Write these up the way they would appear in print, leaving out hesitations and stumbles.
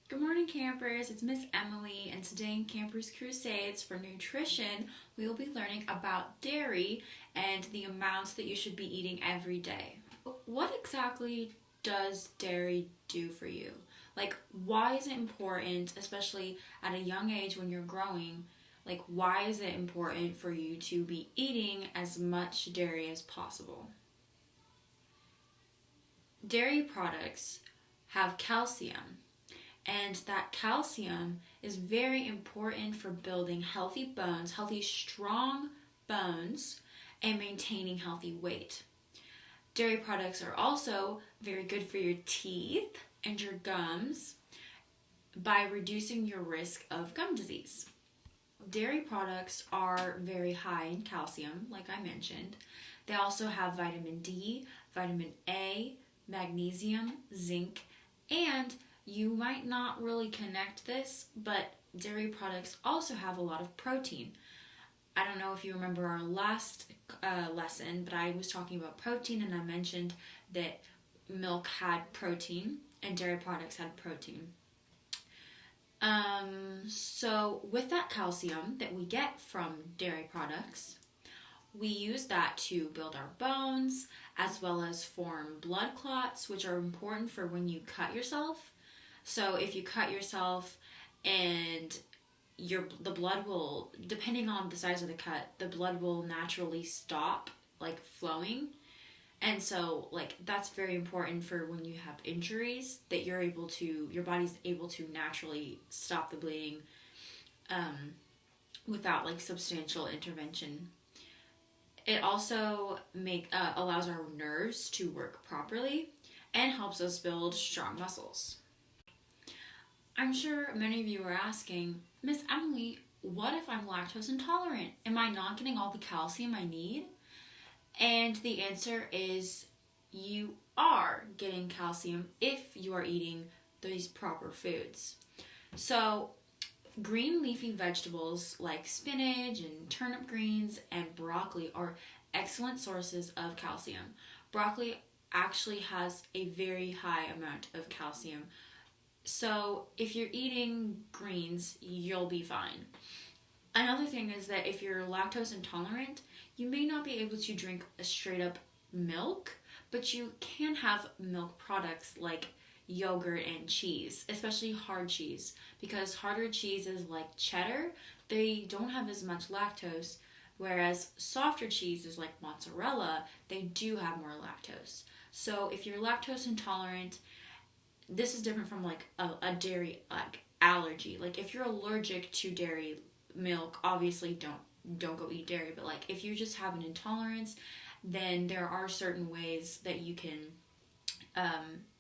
Good morning, campers. It's Miss Emily, and today in Campers Crusades for Nutrition, we will be learning about dairy and the amounts that you should be eating every day. What exactly does dairy do for you? Like, why is it important, especially at a young age when you're growing? Like, why is it important for you to be eating as much dairy as possible? Dairy products have calcium. And that calcium is very important for building healthy bones, healthy, strong bones, and maintaining healthy weight. Dairy products are also very good for your teeth and your gums by reducing your risk of gum disease. Dairy products are very high in calcium, like I mentioned. They also have vitamin D, vitamin A, magnesium, zinc, and you might not really connect this, but dairy products also have a lot of protein. I don't know if you remember our last lesson, but I was talking about protein and I mentioned that milk had protein and dairy products had protein. So with that calcium that we get from dairy products, we use that to build our bones as well as form blood clots, which are important for when you cut yourself. So if you cut yourself and the blood will, depending on the size of the cut, the blood will naturally stop flowing. And so that's very important for when you have injuries, that your body's able to naturally stop the bleeding without substantial intervention. It also allows our nerves to work properly and helps us build strong muscles. I'm sure many of you are asking, Miss Emily, what if I'm lactose intolerant? Am I not getting all the calcium I need? And the answer is you are getting calcium if you are eating these proper foods. So green leafy vegetables like spinach and turnip greens and broccoli are excellent sources of calcium. Broccoli actually has a very high amount of calcium. So if you're eating greens, you'll be fine. Another thing is that if you're lactose intolerant, you may not be able to drink a straight up milk, but you can have milk products like yogurt and cheese, especially hard cheese, because harder cheeses like cheddar, they don't have as much lactose, whereas softer cheeses like mozzarella, they do have more lactose. So if you're lactose intolerant, this is different from a dairy allergy. If you're allergic to dairy milk, obviously don't go eat dairy, but if you just have an intolerance, then there are certain ways that you can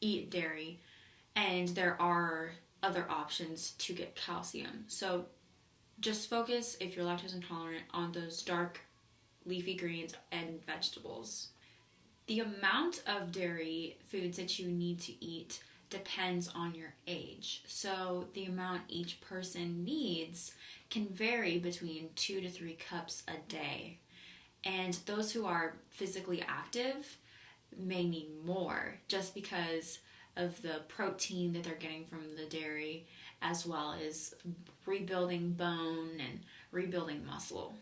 eat dairy, and there are other options to get calcium. So just focus, if you're lactose intolerant, on those dark leafy greens and vegetables. The amount of dairy foods that you need to eat depends on your age. So the amount each person needs can vary between 2 to 3 cups a day. And those who are physically active may need more, just because of the protein that they're getting from the dairy, as well as rebuilding bone and rebuilding muscle.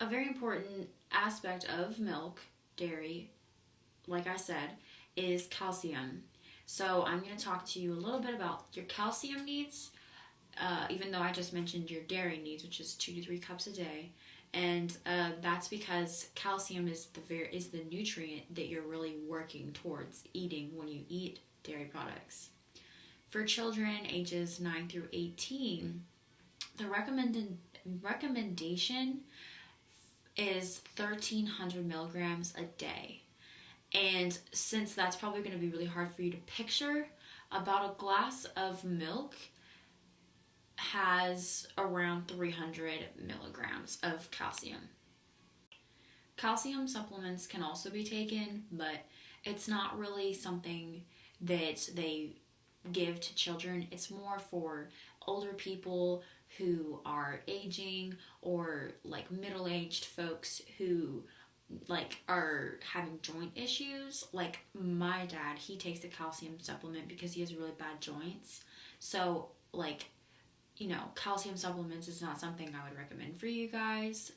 A very important aspect of milk, dairy, like I said, is calcium. So I'm going to talk to you a little bit about your calcium needs, even though I just mentioned your dairy needs, which is 2 to 3 cups a day. And that's because calcium is the nutrient that you're really working towards eating when you eat dairy products. For children ages 9 through 18, the recommendation is 1,300 milligrams a day. And since that's probably going to be really hard for you to picture, about a glass of milk has around 300 milligrams of calcium. Calcium supplements can also be taken, but it's not really something that they give to children. It's more for older people who are aging, or middle-aged folks who like are having joint issues, like my dad, he takes a calcium supplement because he has really bad joints. So like, calcium supplements is not something I would recommend for you guys.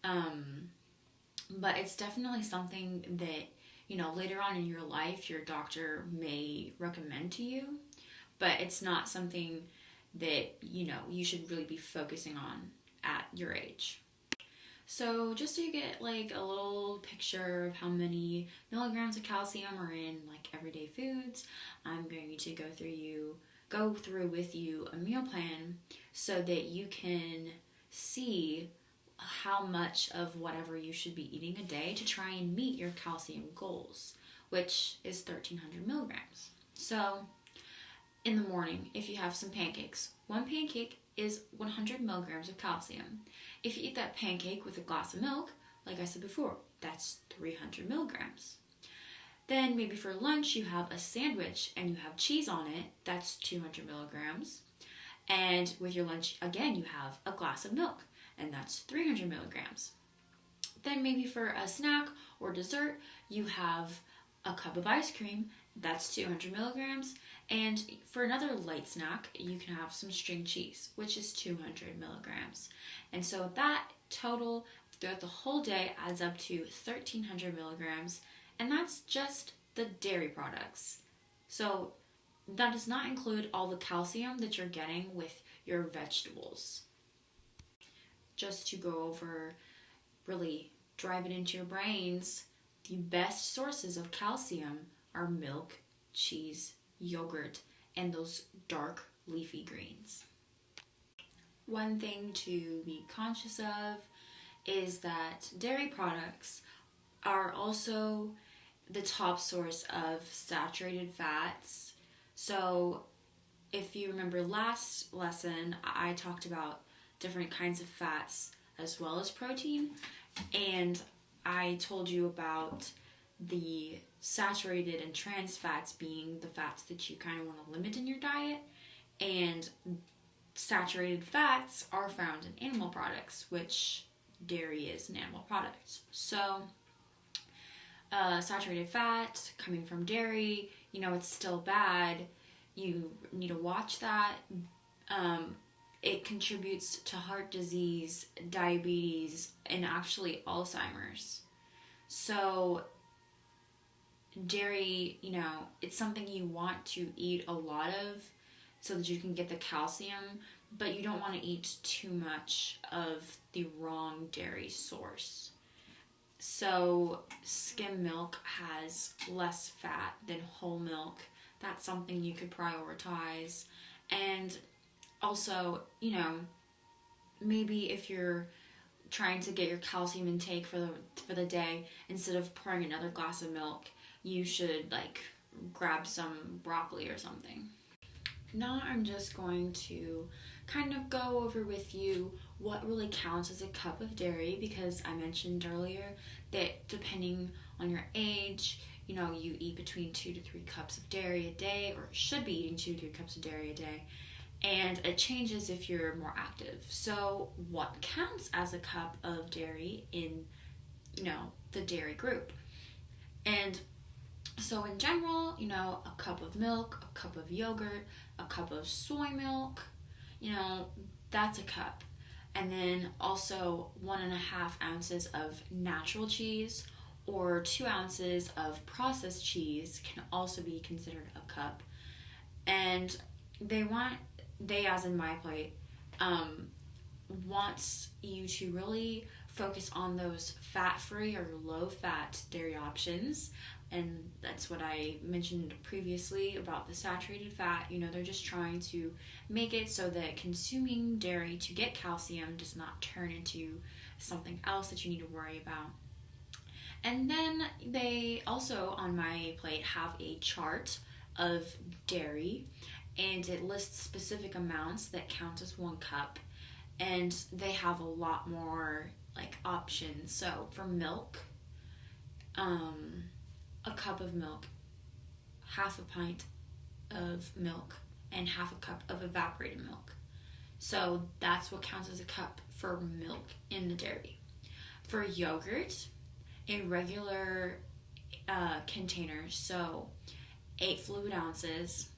But it's definitely something that, later on in your life, your doctor may recommend to you. But it's not something that, you should really be focusing on at your age. So just so you get like a little picture of how many milligrams of calcium are in like everyday foods, I'm going to go through with you a meal plan so that you can see how much of whatever you should be eating a day to try and meet your calcium goals, which is 1,300 milligrams. So in the morning, if you have some pancakes, one pancake is 100 milligrams of calcium. If you eat that pancake with a glass of milk, like I said before, that's 300 milligrams. Then maybe for lunch you have a sandwich and you have cheese on it, that's 200 milligrams. And with your lunch, again, you have a glass of milk, and that's 300 milligrams. Then maybe for a snack or dessert, you have a cup of ice cream, that's 200 milligrams. And for another light snack, you can have some string cheese, which is 200 milligrams. And so that total throughout the whole day adds up to 1,300 milligrams, and that's just the dairy products. So that does not include all the calcium that you're getting with your vegetables. Just to go over, really drive it into your brains, the best sources of calcium are milk, cheese, yogurt, and those dark leafy greens. One thing to be conscious of is that dairy products are also the top source of saturated fats. So if you remember last lesson, I talked about different kinds of fats as well as protein, and I told you about the saturated and trans fats being the fats that you kind of want to limit in your diet, and saturated fats are found in animal products, which dairy is an animal product. So saturated fat coming from dairy, it's still bad. You need to watch that. It contributes to heart disease, diabetes, and actually Alzheimer's. So dairy, it's something you want to eat a lot of so that you can get the calcium, but you don't want to eat too much of the wrong dairy source. So skim milk has less fat than whole milk. That's something you could prioritize. And also, maybe if you're trying to get your calcium intake for the day, instead of pouring another glass of milk, you should grab some broccoli or something. Now I'm just going to kind of go over with you what really counts as a cup of dairy, because I mentioned earlier that depending on your age, you eat between 2 to 3 cups of dairy a day, or should be eating 2 to 3 cups of dairy a day. And it changes if you're more active. So what counts as a cup of dairy in, the dairy group? And so in general, a cup of milk, a cup of yogurt, a cup of soy milk, that's a cup. And then also 1.5 ounces of natural cheese or 2 ounces of processed cheese can also be considered a cup. And they, as in my plate, wants you to really focus on those fat-free or low-fat dairy options. And that's what I mentioned previously about the saturated fat. They're just trying to make it so that consuming dairy to get calcium does not turn into something else that you need to worry about. And then they also, on my plate, have a chart of dairy, and it lists specific amounts that count as 1 cup. And they have a lot more options. So for milk, a cup of milk, half a pint of milk, and half a cup of evaporated milk. So that's what counts as a cup for milk in the dairy. For yogurt, a regular container, so 8 fluid ounces,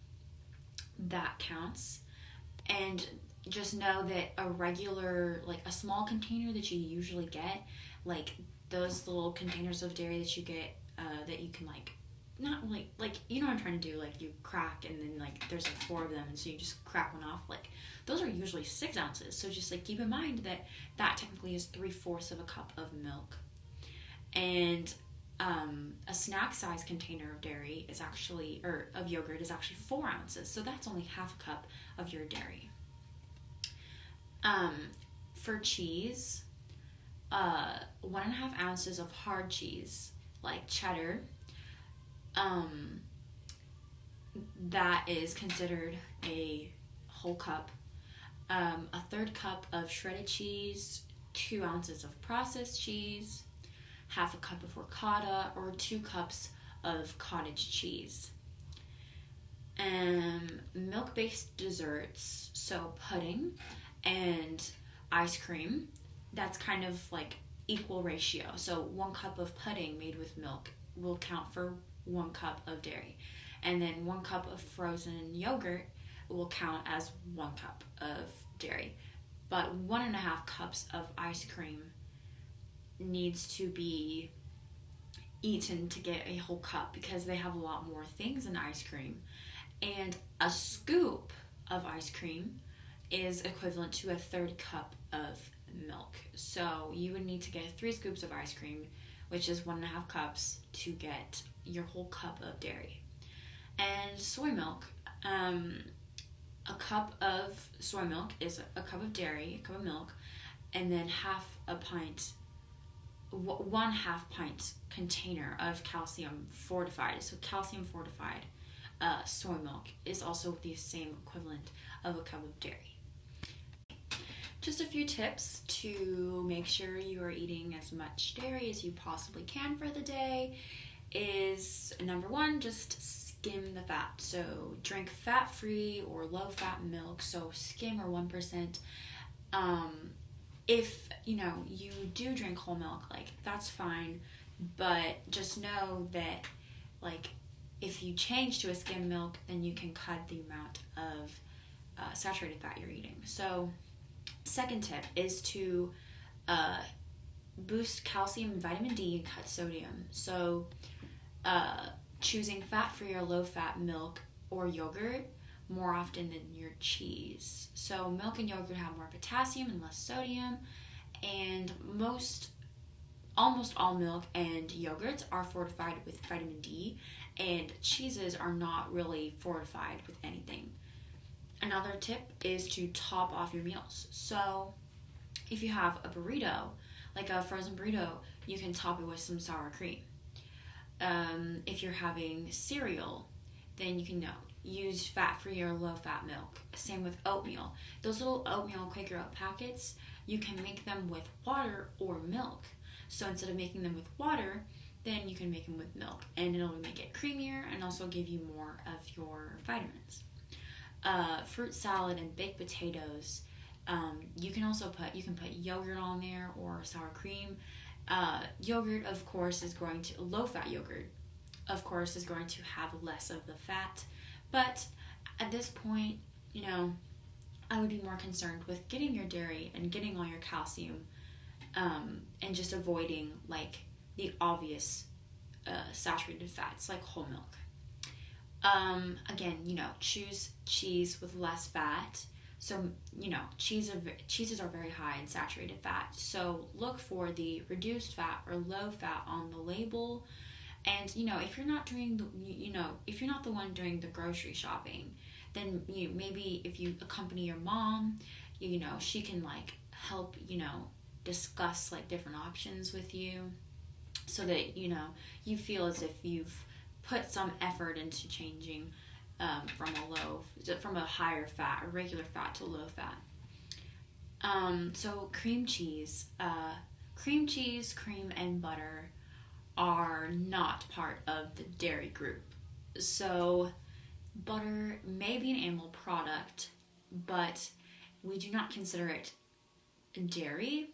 that counts. And just know that a regular, like a small container that you usually get, like those little containers of dairy that you get, that you can like, not like you know what I'm trying to do, like you crack and then like there's like 4 of them and so you just crack one off, like those are usually 6 ounces. So just like keep in mind that that technically is 3/4 of a cup of milk. And a snack size container of dairy is actually, or of yogurt is actually 4 ounces. So that's only half a cup of your dairy. For cheese, 1.5 ounces of hard cheese, like cheddar, that is considered a whole cup. A 1/3 cup of shredded cheese, 2 ounces of processed cheese, half a cup of ricotta, or 2 cups of cottage cheese. Milk-based desserts, so pudding and ice cream, that's kind of like equal ratio. So 1 cup of pudding made with milk will count for 1 cup of dairy. And then 1 cup of frozen yogurt will count as 1 cup of dairy. But 1.5 cups of ice cream needs to be eaten to get a whole cup because they have a lot more things in ice cream. And a scoop of ice cream is equivalent to a 1/3 cup of milk. So you would need to get 3 scoops of ice cream, which is 1.5 cups, to get your whole cup of dairy. And soy milk, a cup of soy milk is a cup of dairy, a cup of milk, and then 1/2 pint container of calcium fortified. So calcium fortified soy milk is also the same equivalent of a cup of dairy. Just a few tips to make sure you are eating as much dairy as you possibly can for the day is, number 1, just skim the fat. So drink fat-free or low-fat milk, so skim or 1%. If, you do drink whole milk, like, that's fine, but just know that, like, if you change to a skim milk, then you can cut the amount of saturated fat you're eating. So, second tip is to boost calcium and vitamin D and cut sodium. So, choosing fat-free or low-fat milk or yogurt more often than your cheese. So milk and yogurt have more potassium and less sodium, and almost all milk and yogurts are fortified with vitamin D, and cheeses are not really fortified with anything. Another tip is to top off your meals. So if you have a burrito, like a frozen burrito, you can top it with some sour cream. If you're having cereal, then you can use fat-free or low-fat milk. Same with oatmeal. Those little oatmeal Quaker Oat packets, you can make them with water or milk. So instead of making them with water, then you can make them with milk, and it'll make it creamier and also give you more of your vitamins. Fruit salad and baked potatoes, you can put yogurt on there or sour cream. Yogurt, of course, low-fat yogurt, of course, is going to have less of the fat. But at this point, I would be more concerned with getting your dairy and getting all your calcium, and just avoiding like the obvious saturated fats like whole milk. Again, choose cheese with less fat. So, cheeses are very high in saturated fat. So look for the reduced fat or low fat on the label. And, if you're not if you're not the one doing the grocery shopping, then maybe if you accompany your mom, she can like help, discuss like different options with you so that, you feel as if you've put some effort into changing from a higher fat or regular fat to low fat. So cream cheese, cream and butter are not part of the dairy group. So butter may be an animal product, but we do not consider it dairy.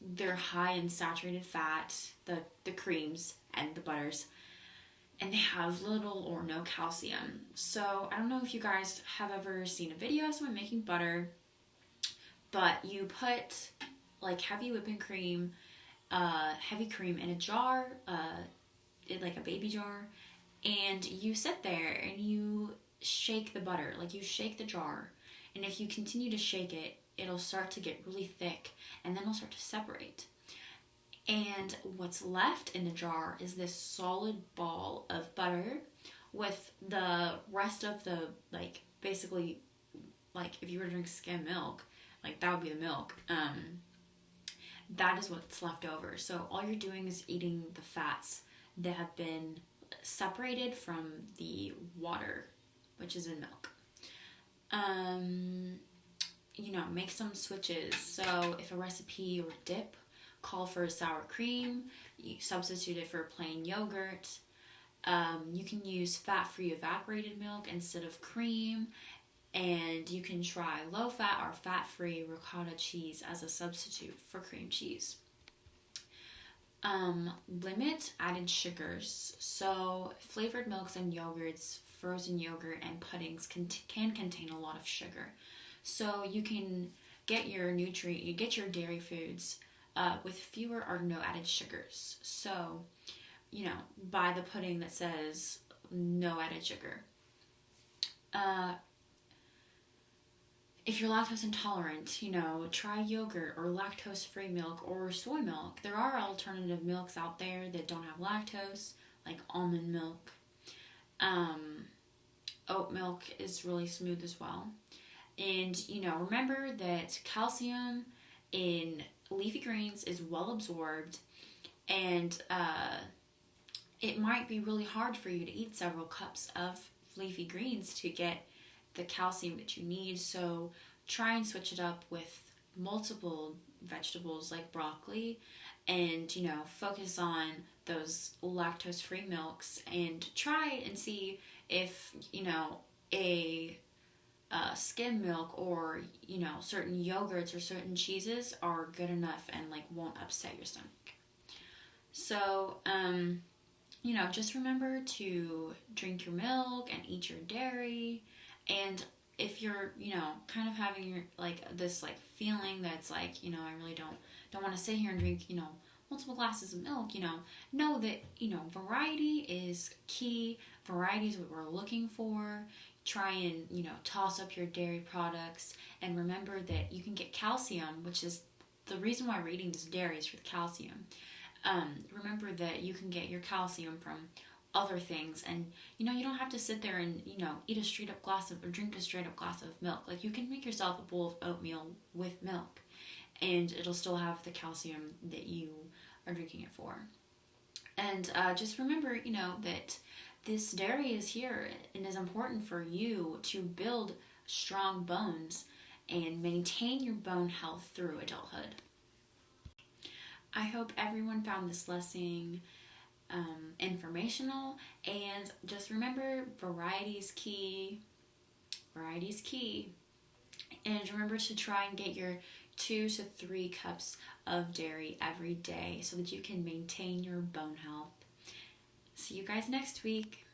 they're high in saturated fat, the creams and the butters, and they have little or no calcium. So I don't know if you guys have ever seen a video of someone making butter, but you put like heavy whipping cream, heavy cream in a jar, like a baby jar, and you sit there and you shake the butter, like you shake the jar, and if you continue to shake it, it'll start to get really thick, and then it'll start to separate. And what's left in the jar is this solid ball of butter with the rest of the, like, basically, like, if you were to drink skim milk, like, that would be the milk. That is what's left over. So all you're doing is eating the fats that have been separated from the water, which is in milk. Make some switches. So if a recipe or dip call for sour cream, you substitute it for plain yogurt. You can use fat-free evaporated milk instead of cream, and you can try low-fat or fat-free ricotta cheese as a substitute for cream cheese. Limit added sugars. So flavored milks and yogurts, frozen yogurt, and puddings can contain a lot of sugar. So you can get your dairy foods with fewer or no added sugars. So, buy the pudding that says no added sugar. If you're lactose intolerant, try yogurt or lactose-free milk or soy milk. There are alternative milks out there that don't have lactose, like almond milk. Oat milk is really smooth as well. And, remember that calcium in leafy greens is well absorbed, and it might be really hard for you to eat several cups of leafy greens to get the calcium that you need. So try and switch it up with multiple vegetables like broccoli, and focus on those lactose-free milks, and try and see if a skim milk or certain yogurts or certain cheeses are good enough and like won't upset your stomach. So just remember to drink your milk and eat your dairy. And if you're kind of having your this feeling that's I really don't want to sit here and drink multiple glasses of milk, know that variety is key. Variety is what we're looking for. Try and toss up your dairy products, and remember that you can get calcium, which is the reason why we're eating this dairy, is for the calcium. Remember that you can get your calcium from other things, and you don't have to sit there and eat a straight up glass of, or drink a straight up glass of milk. Like, you can make yourself a bowl of oatmeal with milk, and it'll still have the calcium that you are drinking it for. And just remember that this dairy is here and is important for you to build strong bones and maintain your bone health through adulthood. I hope everyone found this lesson informational, and just remember, variety is key. Variety is key. And remember to try and get your 2 to 3 cups of dairy every day so that you can maintain your bone health. See you guys next week.